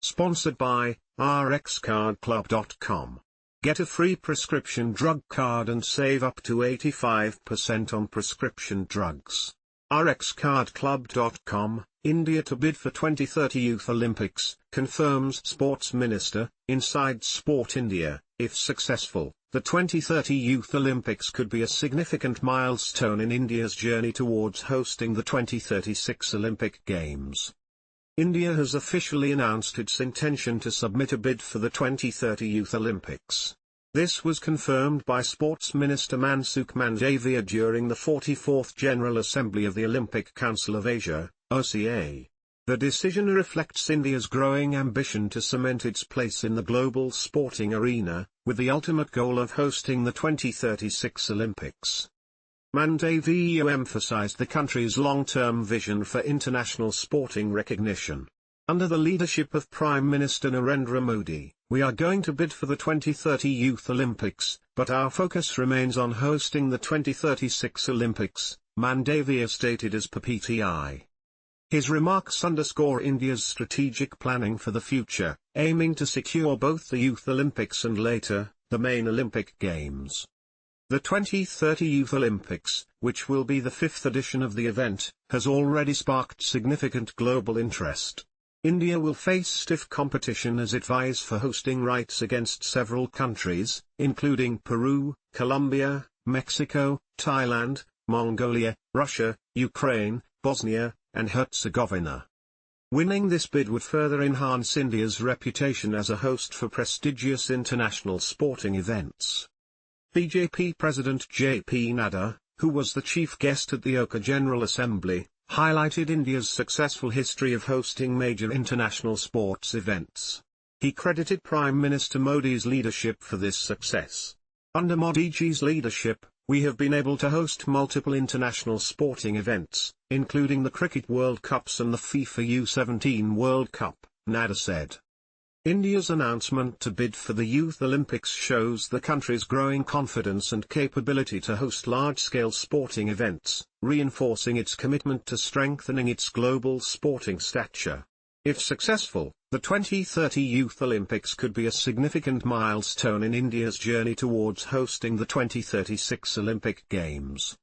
Sponsored by rxcardclub.com. Get a free prescription drug card and save up to 85% on prescription drugs. rxcardclub.com. India to bid for 2030 Youth Olympics, confirms Sports Minister. Inside Sport India. If successful, the 2030 Youth Olympics could be a significant milestone in India's journey towards hosting the 2036 Olympic Games. India has officially announced its intention to submit a bid for the 2030 Youth Olympics. This was confirmed by Sports Minister Mansukh Mandaviya during the 44th General Assembly of the Olympic Council of Asia, OCA. The decision reflects India's growing ambition to cement its place in the global sporting arena, with the ultimate goal of hosting the 2036 Olympics. Mandaviya emphasized the country's long-term vision for international sporting recognition. Under the leadership of Prime Minister Narendra Modi, we are going to bid for the 2030 Youth Olympics, but our focus remains on hosting the 2036 Olympics, Mandaviya stated as per PTI. His remarks underscore India's strategic planning for the future, aiming to secure both the Youth Olympics and later, the main Olympic Games. The 2030 Youth Olympics, which will be the fifth edition of the event, has already sparked significant global interest. India will face stiff competition as it vies for hosting rights against several countries, including Peru, Colombia, Mexico, Thailand, Mongolia, Russia, Ukraine, Bosnia, and Herzegovina. Winning this bid would further enhance India's reputation as a host for prestigious international sporting events. BJP President JP Nadda, who was the chief guest at the OCA General Assembly, highlighted India's successful history of hosting major international sports events. He credited Prime Minister Modi's leadership for this success. Under Modijis' leadership, we have been able to host multiple international sporting events, including the Cricket World Cups and the FIFA U17 World Cup, Nadda said. India's announcement to bid for the Youth Olympics shows the country's growing confidence and capability to host large-scale sporting events, reinforcing its commitment to strengthening its global sporting stature. If successful, the 2030 Youth Olympics could be a significant milestone in India's journey towards hosting the 2036 Olympic Games.